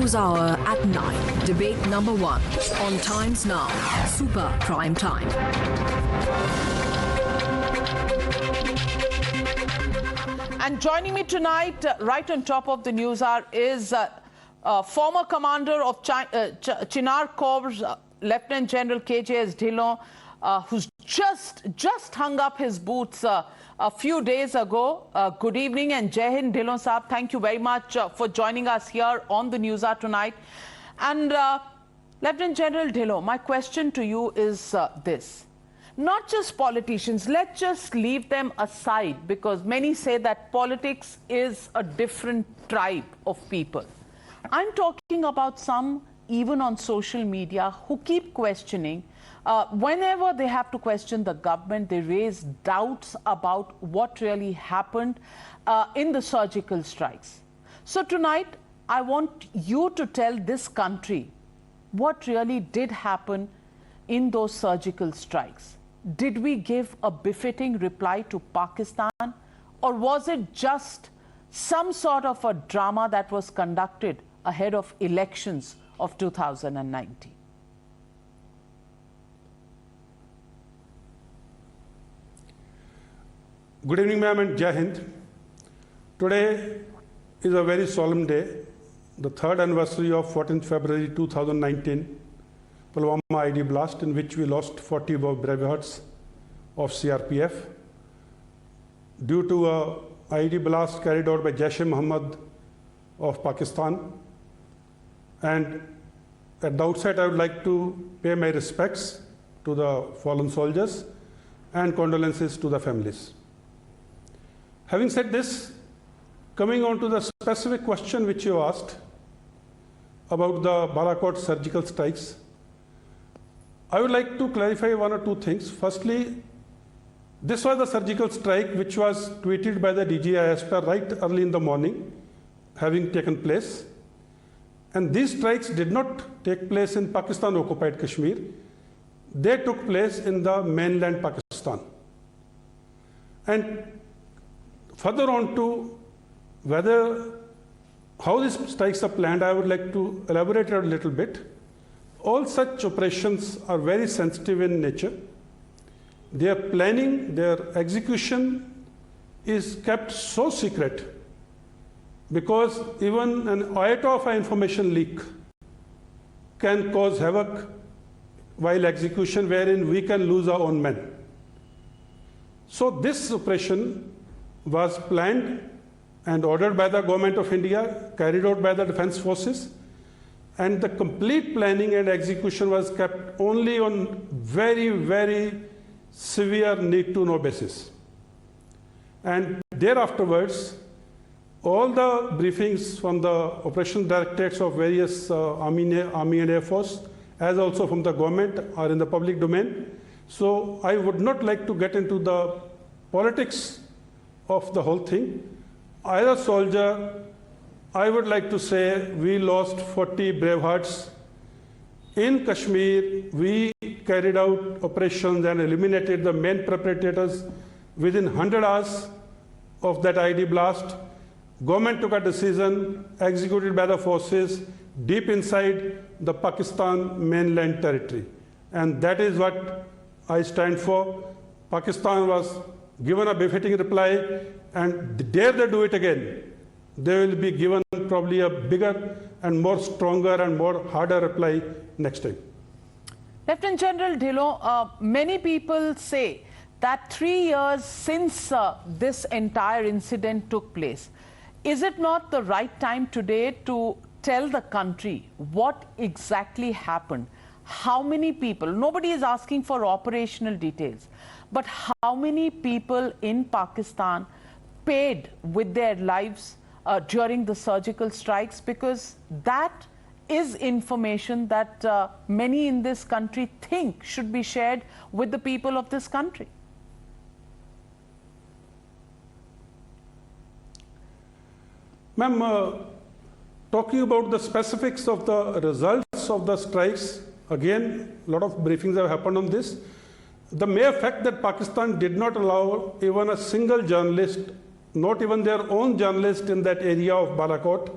NewsHour at 9. Debate number 1 on Times Now. Super Prime Time. And joining me tonight, right on top of the NewsHour, is former commander of Chinar Corps, Lieutenant General KJS Dhillon, who's just hung up his boots a few days ago. Good evening and Jai Hind, Dhillon Saab. Thank you very much for joining us here on the NewsHour tonight. And Lieutenant General Dhillon, my question to you is this. Not just politicians, let's just leave them aside, because many say that politics is a different tribe of people. I'm talking about some, even on social media, who keep questioning. Whenever they have to question the government, they raise doubts about what really happened in the surgical strikes. So tonight, I want you to tell this country what really did happen in those surgical strikes. Did we give a befitting reply to Pakistan, or was it just some sort of a drama that was conducted ahead of elections of 2019? Good evening, ma'am, and Jai Hind. Today is a very solemn day, the third anniversary of 14th February 2019 Pulwama ID blast, in which we lost 40 brave hearts of CRPF due to a ID blast carried out by Jaish-e-Mohammed of Pakistan. And at the outset, I would like to pay my respects to the fallen soldiers and condolences to the families. Having said this, coming on to the specific question which you asked about the Balakot surgical strikes, I would like to clarify one or two things. Firstly, this was the surgical strike which was tweeted by the DGI right early in the morning, having taken place. And these strikes did not take place in Pakistan-occupied Kashmir. They took place in the mainland Pakistan. And further on to how these strikes are planned, I would like to elaborate a little bit. All such operations are very sensitive in nature. Their planning, their execution is kept so secret, because even an iota of an information leak can cause havoc while execution, wherein we can lose our own men. So this operation was planned and ordered by the Government of India, carried out by the Defence Forces, and the complete planning and execution was kept only on very, very severe need-to-know basis. And thereafterwards, all the briefings from the operation directorates of various Army and Air Force, as also from the government, are in the public domain. So I would not like to get into the politics of the whole thing. As a soldier, I would like to say we lost 40 brave hearts. In Kashmir, we carried out operations and eliminated the main perpetrators within 100 hours of that ID blast. Government took a decision executed by the forces deep inside the Pakistan mainland territory. And that is what I stand for. Pakistan was given a befitting reply, and dare they do it again, they will be given probably a bigger and more stronger and more harder reply next time. Lieutenant General Dhillon, many people say that 3 years since this entire incident took place, is it not the right time today to tell the country what exactly happened? How many people, nobody is asking for operational details, but how many people in Pakistan paid with their lives during the surgical strikes? Because that is information that many in this country think should be shared with the people of this country. Ma'am, talking about the specifics of the results of the strikes, again, a lot of briefings have happened on this. The mere fact that Pakistan did not allow even a single journalist, not even their own journalist in that area of Balakot,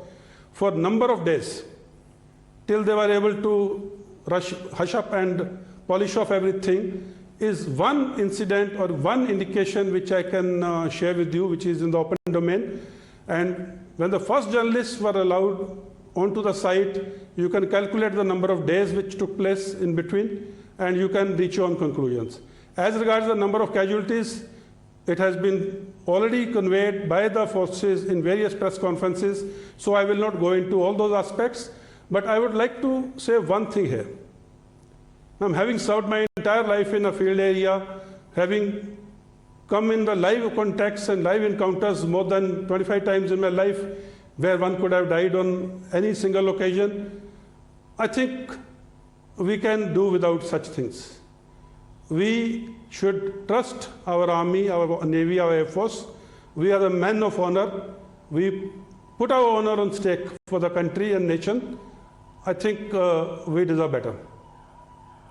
for a number of days, till they were able to hush up and polish off everything, is one incident or one indication which I can share with you, which is in the open domain. And when the first journalists were allowed onto the site, you can calculate the number of days which took place in between, and you can reach your own conclusions. As regards the number of casualties, it has been already conveyed by the forces in various press conferences, so I will not go into all those aspects. But I would like to say one thing here. I'm having served my entire life in a field area, having come in the live contacts and live encounters more than 25 times in my life, where one could have died on any single occasion. I think we can do without such things. We should trust our army, our navy, our air force. We are the men of honor. We put our honor on stake for the country and nation. I think we deserve better.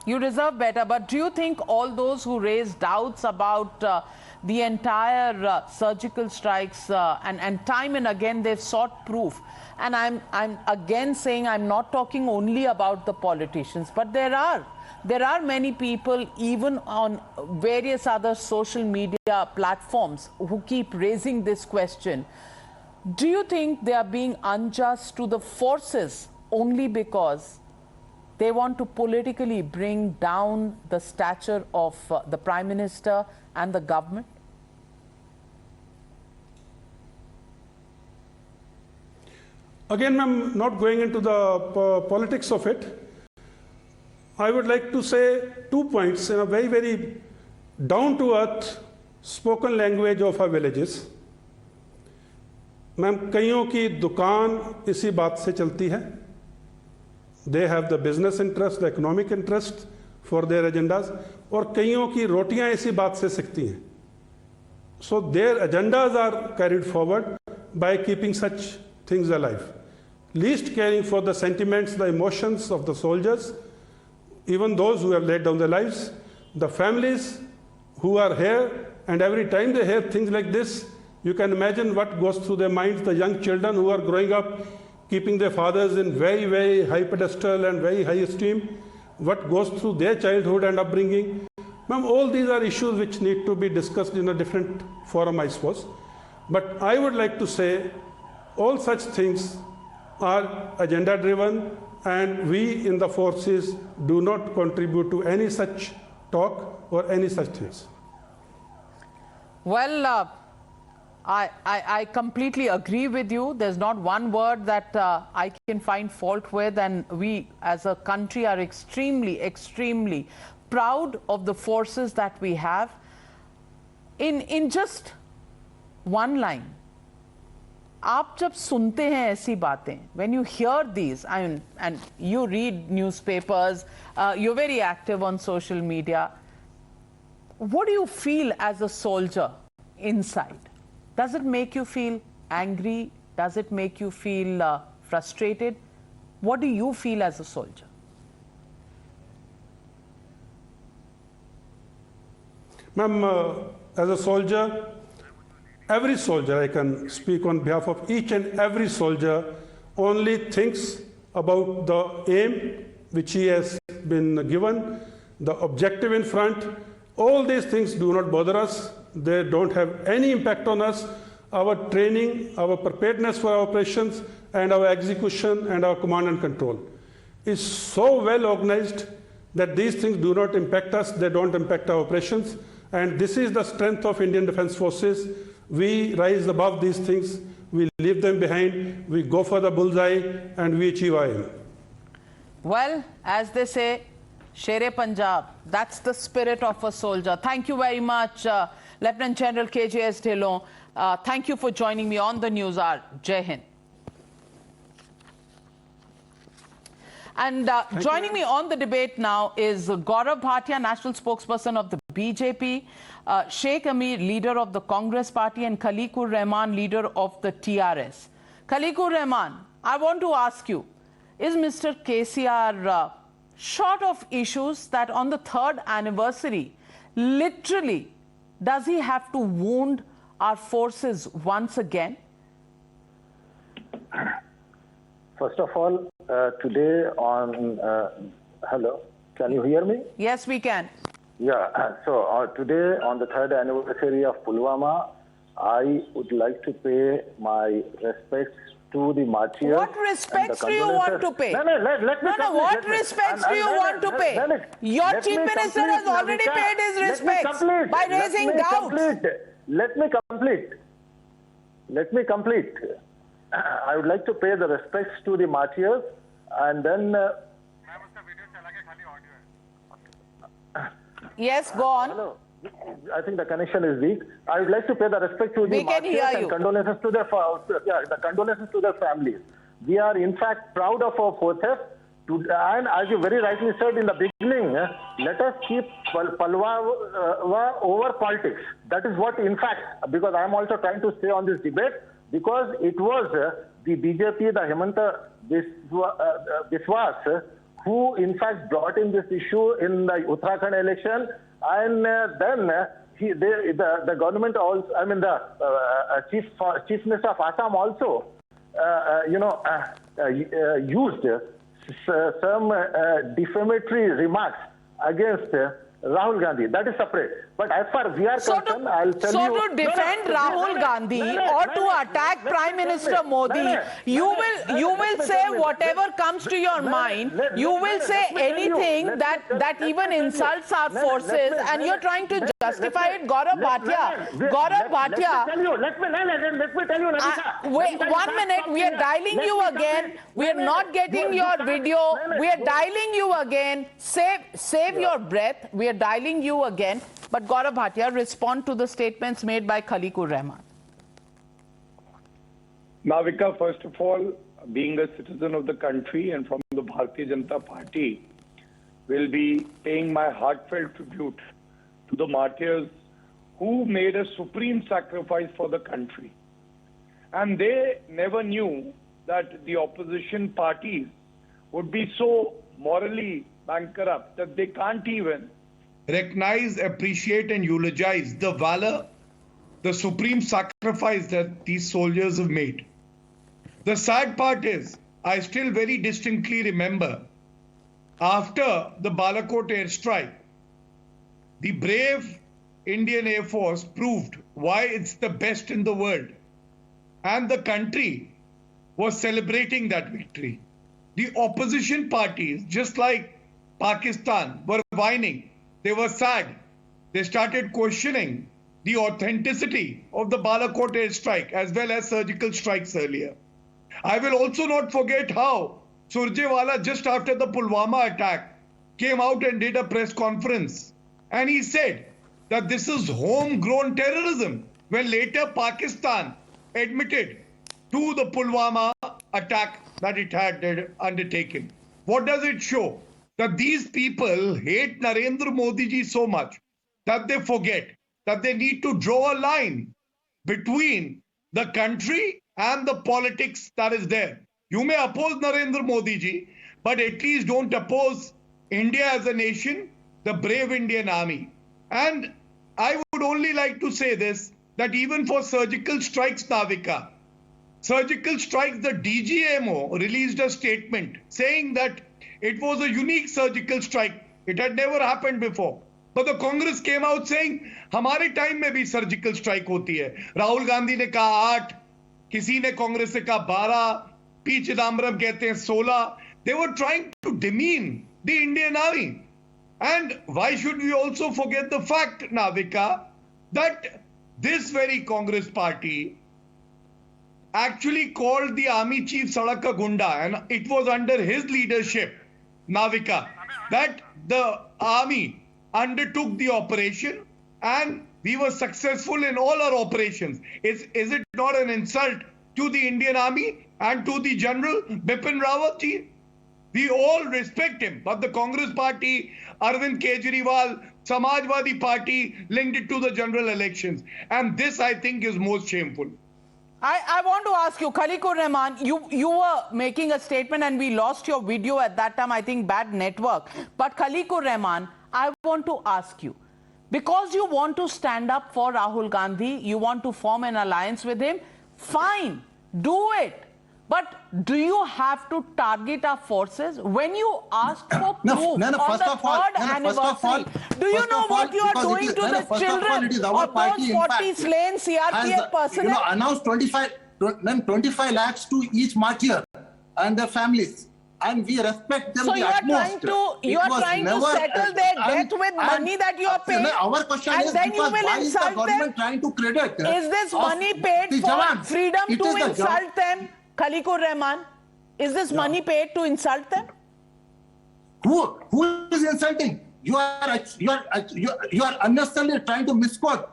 You deserve better, but do you think all those who raise doubts about the entire surgical strikes and time and again they've sought proof, and I'm again saying I'm not talking only about the politicians, but there are many people even on various other social media platforms who keep raising this question. Do you think they are being unjust to the forces only because they want to politically bring down the stature of the Prime Minister and the government? Again, I'm not going into the politics of it. I would like to say 2 points in a very, very down-to-earth spoken language of our villages. Ma'am, कईयों की दुकान इसी बात से चलती है. They have the business interest, the economic interest for their agendas. और कईयों की रोटियां इसी बात से सिकती हैं. So their agendas are carried forward by keeping such things alive. Least caring for the sentiments, the emotions of the soldiers, even those who have laid down their lives, the families who are here, and every time they hear things like this, you can imagine what goes through their minds, the young children who are growing up, keeping their fathers in very, very high pedestal and very high esteem, what goes through their childhood and upbringing. Ma'am, all these are issues which need to be discussed in a different forum, I suppose. But I would like to say all such things are agenda driven, and we in the forces do not contribute to any such talk or any such things. Well, I completely agree with you. There's not one word that I can find fault with, and we as a country are extremely, extremely proud of the forces that we have. In just one line, आप जब सुनते हैं ऐसी बातें, when you hear these, I mean, and you read newspapers, you're very active on social media, what do you feel as a soldier inside? Does it make you feel angry? Does it make you feel frustrated? What do you feel as a soldier? Ma'am, as a soldier, every soldier, I can speak on behalf of each and every soldier, only thinks about the aim which he has been given, the objective in front. All these things do not bother us. They don't have any impact on us. Our training, our preparedness for our operations, and our execution and our command and control is so well organized that these things do not impact us. They don't impact our operations. And this is the strength of Indian Defence Forces. We rise above these things, we leave them behind, we go for the bullseye, and we achieve our aim. Well, as they say, Shere Punjab, that's the spirit of a soldier. Thank you very much, Lieutenant General KJS Dhillon. Thank you for joining me on the Newshour. Jai Hind. And joining me on the debate now is Gaurav Bhatia, national spokesperson of the BJP, Sheikh Amir, leader of the Congress party, and Khaliqur Rahman, leader of the TRS. Khaliqur Rahman, I want to ask you, is Mr. KCR short of issues that on the 3rd anniversary, literally, does he have to wound our forces once again? First of all, today on, hello, can you hear me? Yes, we can. Yeah, so today on the 3rd anniversary of Pulwama, I would like to pay my respects to the martyrs. What respects do you want to pay? No, let me complete. What respects do you want to pay? Your Chief Minister has already paid his respects by raising doubts. Let me complete. I would like to pay the respects to the martyrs and then... Yes, go on. Hello. I think the connection is weak. I would like to pay the respect to the martyrs and condolences to their, the condolences to their families. We are in fact proud of our forces. And as you very rightly said in the beginning, let us keep Pulwama over politics. That is what, in fact, because I am also trying to stay on this debate, because it was the BJP, the Hemanta Biswas, who in fact brought in this issue in the Uttarakhand election, and then the government also, I mean the Chief Minister of Assam also, used some defamatory remarks against Rahul Gandhi. That is separate. But as far as we are concerned, I'll tell you... So to defend Rahul Gandhi or to attack Prime Minister Modi, you will say whatever comes to your mind. You will say anything that even insults our forces, and you're trying to justify it. Gaurav Bhatia. Let me tell you, Nafisa. Wait 1 minute. We are dialing you again. We are not getting your video. We are dialing you again. Save your breath. We are dialing you again. But Gaurav Bhatia, respond to the statements made by Khaliqur Rahman. Navika, first of all, being a citizen of the country and from the Bharatiya Janata Party, will be paying my heartfelt tribute to the martyrs who made a supreme sacrifice for the country. And they never knew that the opposition parties would be so morally bankrupt that they can't even recognize, appreciate and eulogize the valor, the supreme sacrifice that these soldiers have made. The sad part is, I still very distinctly remember, after the Balakot airstrike, the brave Indian Air Force proved why it's the best in the world. And the country was celebrating that victory. The opposition parties, just like Pakistan, were whining. They were sad. They started questioning the authenticity of the Balakot airstrike as well as surgical strikes earlier. I will also not forget how Surjewala, just after the Pulwama attack, came out and did a press conference. And he said that this is homegrown terrorism, when later Pakistan admitted to the Pulwama attack that it had undertaken. What does it show? That these people hate Narendra Modi ji so much that they forget that they need to draw a line between the country and the politics that is there. You may oppose Narendra Modi ji, but at least don't oppose India as a nation, the brave Indian Army. And I would only like to say this, that even for surgical strikes, Navika, surgical strikes, the DGMO released a statement saying that it was a unique surgical strike. It had never happened before. But the Congress came out saying, हमारे time में भी surgical strike होती है. राहुल गांधी ने कहा 8, किसी ने कांग्रेस से कहा 12, पी चिदम्बरम कहते हैं 16. They were trying to demean the Indian Army. And why should we also forget the fact, Navika, that this very Congress party actually called the army chief Sadaka Gunda, and it was under his leadership, Navika, that the army undertook the operation and we were successful in all our operations. Is it not an insult to the Indian Army and to the General Bipin Rawat ji? We all respect him, but the Congress party, Arvind Kejriwal, Samajwadi party linked it to the general elections. And this, I think, is most shameful. I want to ask you, Khaliqur Rahman, you were making a statement and we lost your video at that time, I think bad network. But Khaliqur Rahman, I want to ask you, because you want to stand up for Rahul Gandhi, you want to form an alliance with him, fine, do it. But do you have to target our forces? When you asked for proof on the third anniversary, do you know what you are doing to the children of those 40 slain CRPF personnel? Announced 25 lakhs to each martyr and their families. And we respect them. So you are trying to settle their death with money that you are paying. Our question and is, then you will insult them. Trying to credit is this money paid for freedom to insult them? Khaliqur Rahman, is this money paid to insult them? Who is insulting? You are unnecessarily trying to misquote.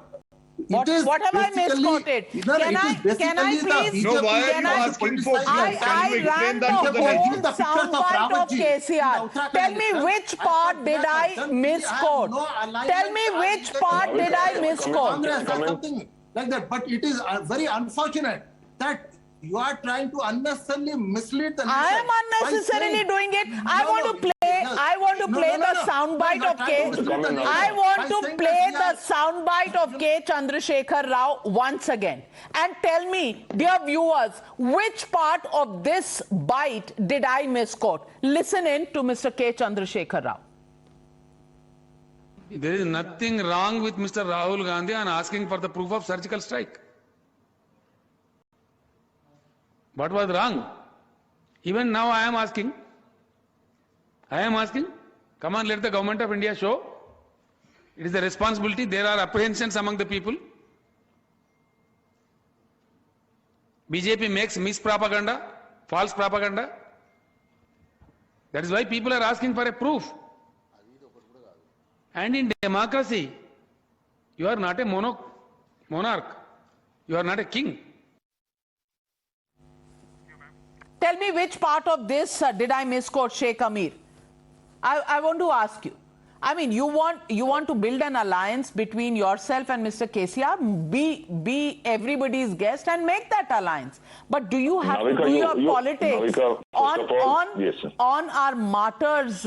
What have I misquoted? Can I please? No, why are you asking for? I ran the whole soundbite of KCR. Tell me which part did I misquote? Tell me which part did I misquote? Something like that. But it is very unfortunate that you are trying to unnecessarily mislead the nation. I am unnecessarily doing it. I want to play the soundbite of K. I want to play the soundbite of K. Chandrasekhar Rao once again. And tell me, dear viewers, which part of this bite did I misquote? Listen in to Mr. K. Chandrasekhar Rao. There is nothing wrong with Mr. Rahul Gandhi on asking for the proof of surgical strike. What was wrong? Even now I am asking. Come on, let the government of India show. It is a responsibility. There are apprehensions among the people. BJP makes mispropaganda, false propaganda. That is why people are asking for a proof. And in democracy, you are not a monarch. You are not a king. Tell me which part of this did I misquote Sheikh Amir? I want to ask you. I mean, you want to build an alliance between yourself and Mr. KCR, be everybody's guest and make that alliance. But do you have to do your politics on our martyrs'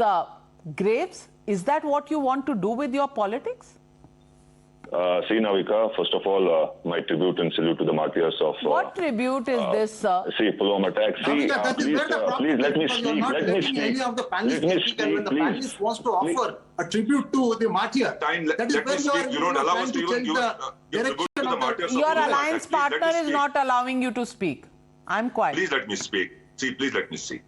graves? Is that what you want to do with your politics? See, Navika, first of all, my tribute and salute to the martyrs of... what tribute is this, sir? See, Pulwama attack. See, please let me speak. Let me speak. Any of the panelists when the panelist wants to offer a tribute to the martyr. That is where you don't allow us to even give direction to the martyrs. Your alliance partner is not allowing you to speak. I'm quiet. Please let me speak. See, please let me speak.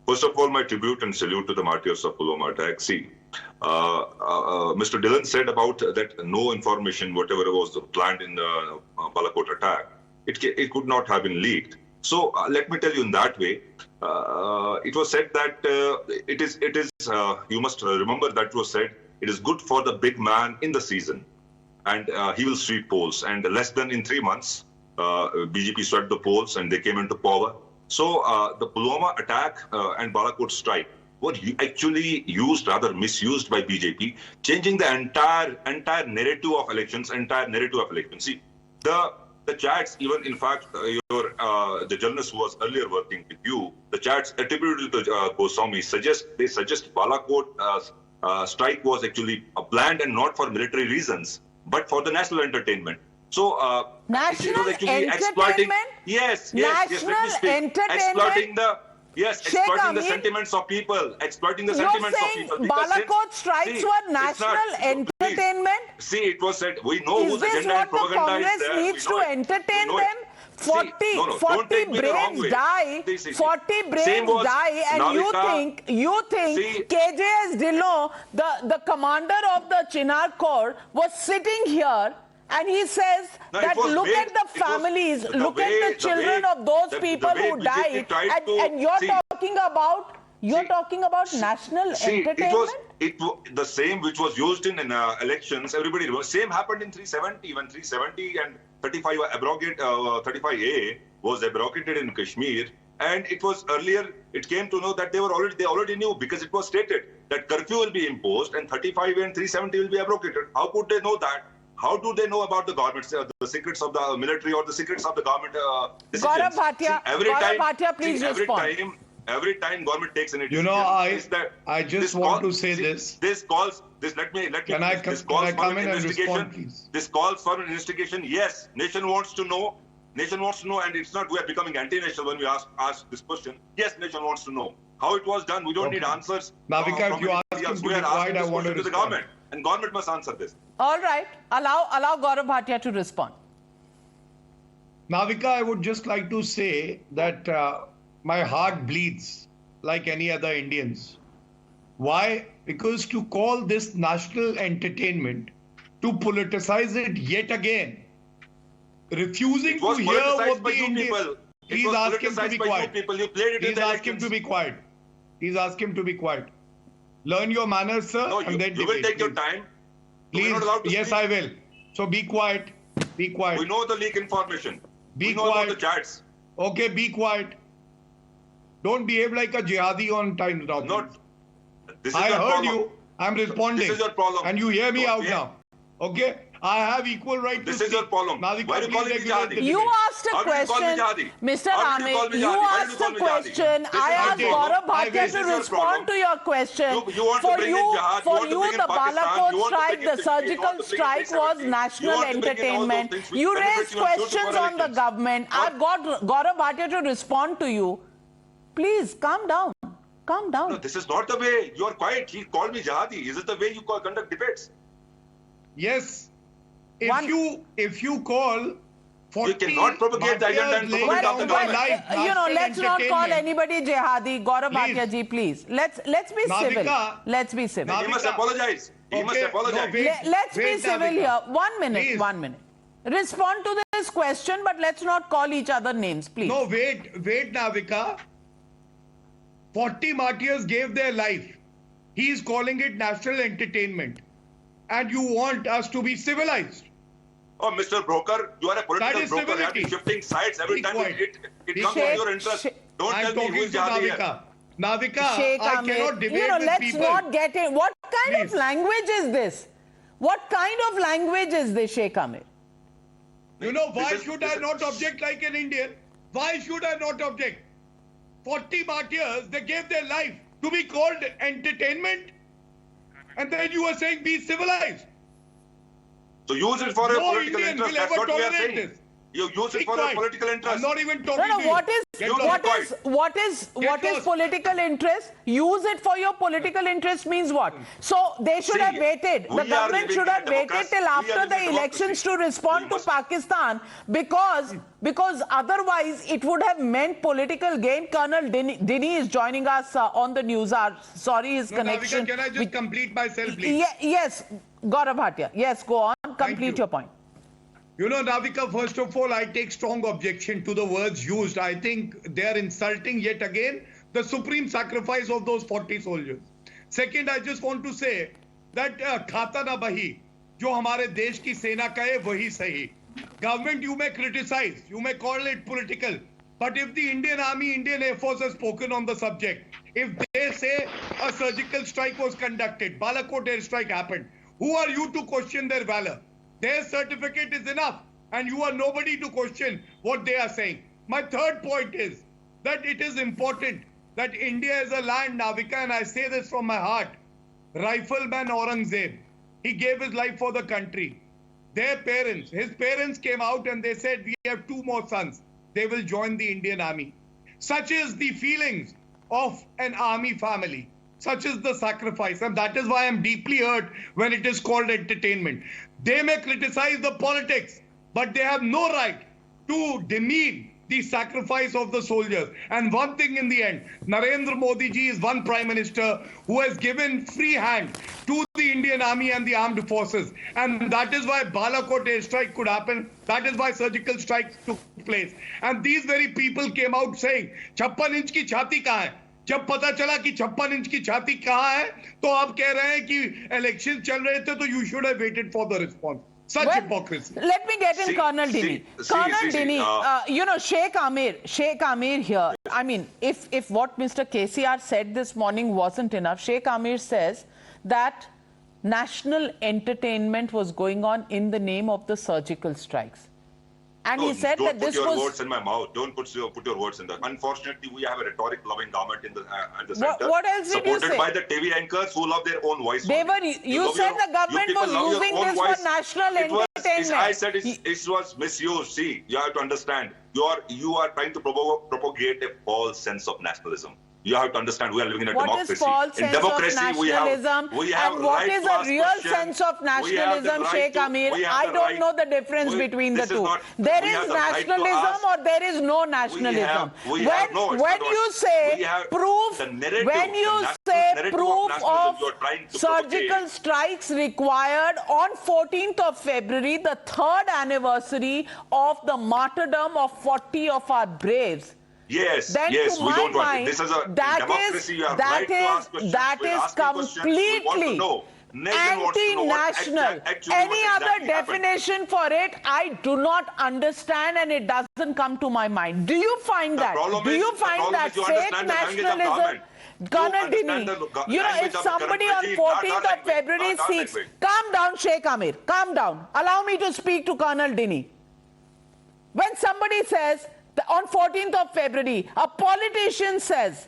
First of all, my tribute and salute to the martyrs of Pulwama attack. See, Mr. Dillon said about that no information, whatever was planned in the Balakot attack, it could not have been leaked. So let me tell you in that way, it was said that it is you must remember that it was said, it is good for the big man in the season and he will sweep polls. And less than in 3 months, BJP swept the polls and they came into power. So the Pulwama attack and Balakot strike were actually used, rather misused by BJP, changing the entire narrative of elections, See, the chats, even in fact, the journalist who was earlier working with you, the chats attributed to Goswami suggest Balakot strike was actually planned and not for military reasons, but for the national entertainment. So national exploiting, yes, national entertainment. Exploiting the sentiments of people. Exploiting the sentiments of people. Balakot strikes were national entertainment. See, it was said, we know whose agenda and propaganda is there. Is this what the Congress needs to entertain them? 40 brains die, 40 brains die, and you think KJS Dhillon, the commander of the Chinar Corps, was sitting here and he says that look at the families, look at the children of those people who died, and you're talking about national entertainment? The same which was used in elections, everybody knows. Same happened in 370, when 370 and 35A was abrogated in Kashmir. And it was earlier, it came to know that they already knew, because it was stated that curfew will be imposed and 35A and 370 will be abrogated. How could they know that? How do they know about the government, the secrets of the military or the secrets of the government decisions? Gaurav Bhatia, please respond. Every time government takes an initiative, you know, I just want to say this. This calls for an investigation. This calls for an investigation. Yes, nation wants to know Nation wants to know, and it's not we are becoming anti-national when we ask this question. Yes, nation wants to know how it was done. We don't need answers. Navika, if you ask him to be quiet, I want to the government, and government must answer this. All right, allow Gaurav Bhatia to respond. Navika, I would just like to say that my heart bleeds like any other Indians. Why? Because to call this national entertainment, to politicize it yet again, refusing to hear what the Indian... Please ask him to be quiet. Please ask him to be quiet. Please ask him to be quiet. Learn your manners, sir, no, and then you will take your time. Please, yes, I will. So be quiet. Be quiet. We know the leak information. Be we know quiet. about the chats. Okay, be quiet. Don't behave like a jihadi on Times Now. Not. This is I your heard problem. you. I'm responding. This is your problem. And you hear me Don't out behave. now. Okay? I have equal right This to is your problem. Navika, Why do you call me jihadi? You asked a question, Mr. Amir. You asked a question. I asked Gaurav Bhatia to respond to your question. For you, the Balakot strike, the surgical strike was national entertainment. You raised questions on the government. I've got Gaurav Bhatia to respond to you. Please, calm down. Calm down. No, this is not the way. You are quiet. He called me jihadi. Is it the way you conduct debates? Yes. If you call 40 you cannot propagate the agenda and propagate the government. Let's not call anybody jihadi. Gaurav Bhatia ji, please. Let's be civil. Let's be civil. He must apologize. He must apologize. Let's be civil here. 1 minute. Please. 1 minute. Respond to this question, but let's not call each other names, please. No, wait, Navika. 40 martyrs gave their life. He is calling it national entertainment. And you want us to be civilized. Oh, Mr. Broker, you are a political broker. You have been shifting sides every time it comes to your interest. Don't tell me who is jihadi here. Navika, I cannot debate with people. Let's not get in. What kind of language is this? What kind of language is this, Sheikh Amir? Why should I not object like an Indian? Why should I not object? 40 martyrs, they gave their life to be called entertainment. And then you are saying be civilized. So use it for a political Indian interest. That's what we are saying. This. You use it for a political interest. I'm not even talking to you. What is political interest? Use it for your political interest means what? So they should have waited. The government should have waited till after the elections to respond to Pakistan because otherwise it would have meant political gain. Colonel Dini is joining us on the Newshour. Sorry, his connection. Navika, can I just complete myself, please? Yes, Gaurav Bhatia. Yes, go on. Complete your point. Navika, first of all, I take strong objection to the words used. I think they are insulting yet again the supreme sacrifice of those 40 soldiers. Second, I just want to say that khata na bahi, jo hamare desh ki sena ka hai, wahi sahi. Government, you may criticize, you may call it political, but if the Indian Army, Indian Air Force has spoken on the subject, if they say a surgical strike was conducted, Balakot air strike happened, who are you to question their valor? Their certificate is enough, and you are nobody to question what they are saying. My third point is that it is important that India is a land, Navika, and I say this from my heart. Rifleman Aurangzeb, he gave his life for the country. Their parents, his parents came out and they said, we have 2 more sons. They will join the Indian Army. Such is the feelings of an army family. Such is the sacrifice, and that is why I'm deeply hurt when it is called entertainment. They may criticize the politics, but they have no right to demean the sacrifice of the soldiers. And one thing in the end, Narendra Modi ji is one prime minister who has given free hand to the Indian Army and the armed forces. And that is why Balakot airstrike could happen. That is why surgical strikes took place. And these very people came out saying, 56 inch ki chhati kahan hai? जब पता चला कि 56 inch की छाती कहां है तो आप कह रहे हैं कि इलेक्शन चल रहे थे तो you should have waited for the response. Such hypocrisy. Let me get in Colonel Dini. Colonel Dini, Sheikh Amir here. I mean, if what Mr. KCR said this morning wasn't enough, Sheikh Amir says that national entertainment was going on in the name of the surgical strikes. And he said that this was... Don't put your words in my mouth. Don't put your words in that. Unfortunately, we have a rhetoric-loving government at the center. What else did you say? Supported by the TV anchors who love their own voice. You said the government was using this for national entertainment. entertainment. I said it was misused. See, you have to understand. You are trying to propagate a false sense of nationalism. You have to understand we are living in a democracy. What is false sense of nationalism? And what is a real sense of nationalism, Sheikh Amir? I don't know the difference between the two. There is nationalism or there is no nationalism. When you say proof of surgical strikes required on 14th of February, the 3rd anniversary of the martyrdom of 40 of our braves, yes, then yes, to we my don't want mind, it. This is a that democracy. You have that right to ask questions. that We're is asking questions. We want to completely know. Nation wants to know what anti-national. actually Any what other exactly happened. definition for it, I do not understand, and it doesn't come to my mind. Do you find that? Do you find that fake nationalism? Colonel Dini, you know, if somebody on 14th of February speaks, calm down, Sheikh Amir, calm down. Allow me to speak to Colonel Dini. When somebody says that on 14th of February, a politician says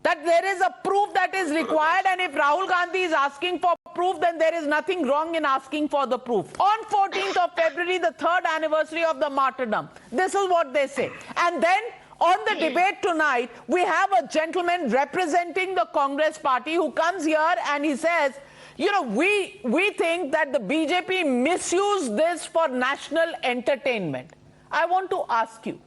that there is a proof that is required, and if Rahul Gandhi is asking for proof, then there is nothing wrong in asking for the proof. On 14th of February, the 3rd anniversary of the martyrdom, this is what they say. And then on the debate tonight, we have a gentleman representing the Congress party who comes here and he says, you know, we think that the BJP misused this for national entertainment. I want to ask you,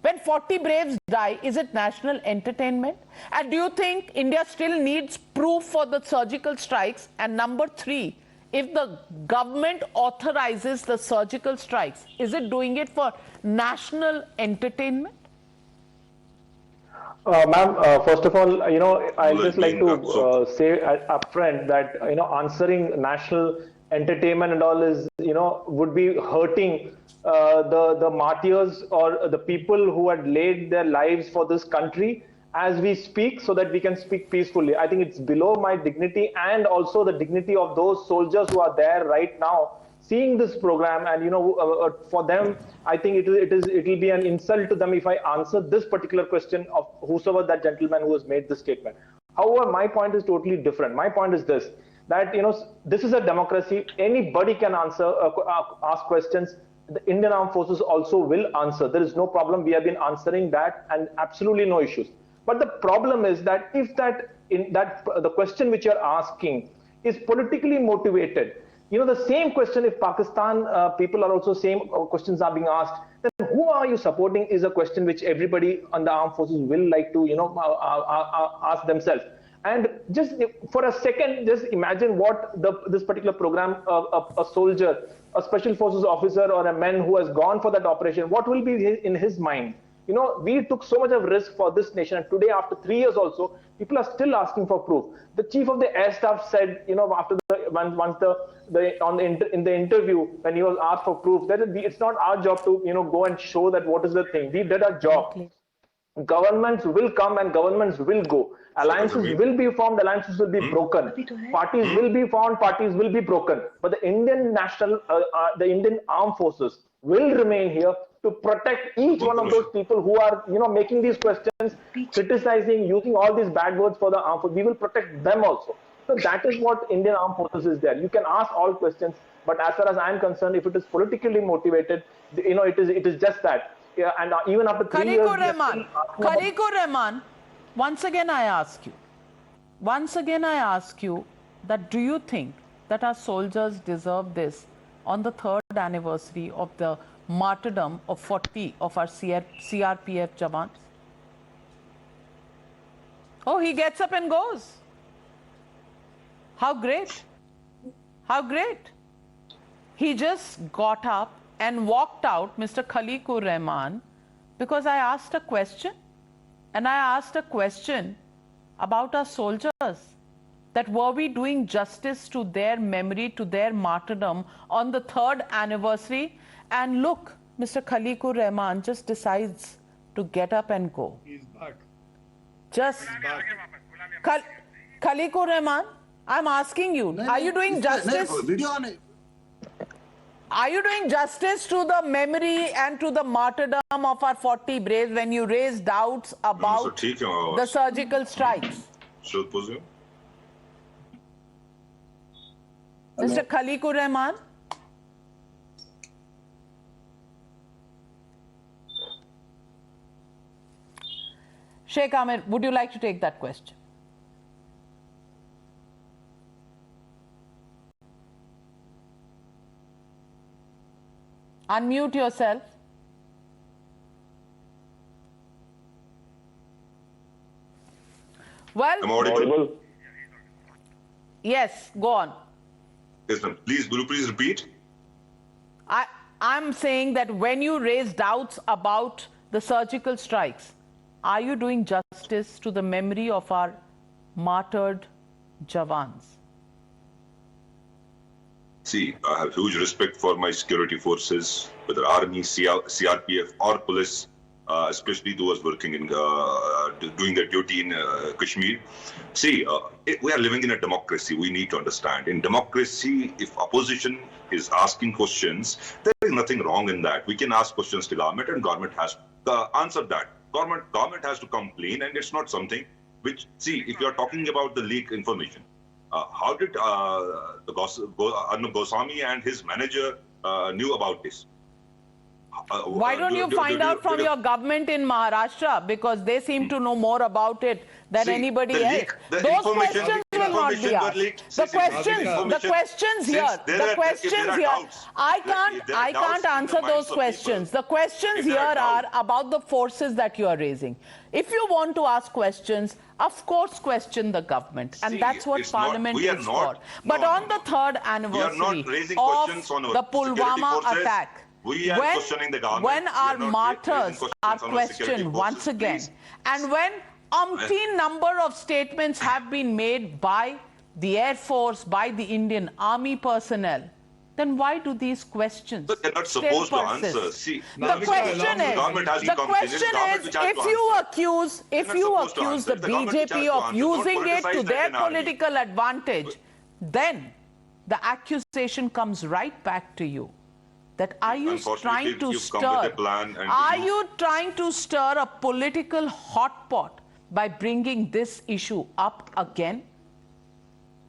when 40 braves die, is it national entertainment? And do you think India still needs proof for the surgical strikes? And number 3, if the government authorizes the surgical strikes, is it doing it for national entertainment? Ma'am, first of all, you know, I'd just like to say upfront that, you know, answering national entertainment and all is, you know, would be hurting the martyrs or the people who had laid their lives for this country as we speak, so that we can speak peacefully. I think it's below my dignity and also the dignity of those soldiers who are there right now seeing this program, and you know, for them, I think it will be an insult to them if I answer this particular question of whosoever that gentleman who has made this statement. However, my point is totally different. My point is this, that, you know, this is a democracy. Anybody can answer, ask questions. The Indian Armed Forces also will answer. There is no problem. We have been answering that, and absolutely no issues. But the problem is that if the question which you're asking is politically motivated, you know, the same question, if Pakistan people are also same questions are being asked, then who are you supporting is a question which everybody on the armed forces will like to, you know, ask themselves. And just for a second, just imagine what this particular program, a soldier, a special forces officer or a man who has gone for that operation, what will be in his mind? You know, we took so much of risk for this nation, and today, after 3 years also, people are still asking for proof. The chief of the air staff said, you know, after in the interview, when he was asked for proof, that it's not our job to, you know, go and show that what is the thing. We did our job. Exactly. Governments will come and governments will go. Alliances will be formed, alliances will be broken. Parties will be formed, parties will be broken. But the Indian the Indian armed forces will remain here to protect each one of those people who are, you know, making these questions, criticizing, using all these bad words for the armed forces. We will protect them also. So that is what Indian Armed Forces is there. You can ask all questions, but as far as I am concerned, if it is politically motivated, you know, it is just that. Yeah, and even after 3 years, Khaliqur Rahman, once again I ask you that do you think that our soldiers deserve this on the 3rd anniversary of the martyrdom of 40 of our CRPF Jawans? Oh, he gets up and goes. How great. How great. He just got up and walked out, Mr. Khaliqur Rahman, because I asked a question. And I asked a question about our soldiers, that were we doing justice to their memory, to their martyrdom on the 3rd anniversary? And look, Mr. Khaliqur Rahman just decides to get up and go. He's back. Just Khaliqur Rahman, I'm asking you, are you doing justice? Are you doing justice to the memory and to the martyrdom of our 40 braves when you raise doubts about the surgical strikes? Mr. Khaliqur Rahman? Sheikh Amir, would you like to take that question? Unmute yourself. Well, am I audible? Yes, go on. Yes, ma'am. Please, will you please repeat? I'm saying that when you raise doubts about the surgical strikes, are you doing justice to the memory of our martyred Jawans? See, I have huge respect for my security forces, whether Army, CRPF or police, especially those working in doing their duty in Kashmir. See, we are living in a democracy. We need to understand. In democracy, if opposition is asking questions, there is nothing wrong in that. We can ask questions to government, and government has to answer that. Government has to complain, and it's not something which. See, if you are talking about the leak information, how did Arnab Goswami and his manager knew about this? Why don't you find out from your government in Maharashtra, because they seem to know more about it than anybody else. Those questions will not be asked. The questions here, I can't answer those questions. The questions here are about the forces that you are raising. If you want to ask questions, of course question the government, and that's what Parliament is for. But on the 3rd anniversary of the Pulwama attack, when our martyrs are questioned once again, and when umpteen number of statements have been made by the Air Force, by the Indian Army personnel, then why do these questions they're not supposed to answer? See, the question is, if you accuse the BJP of using it to their political advantage, then the accusation comes right back to you. That are you trying to stir a political hot pot by bringing this issue up again?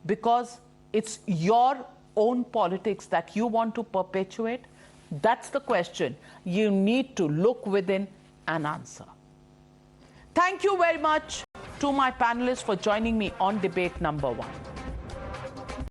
Because it's your own politics that you want to perpetuate? That's the question. You need to look within and answer. Thank you very much to my panelists for joining me on debate number 1.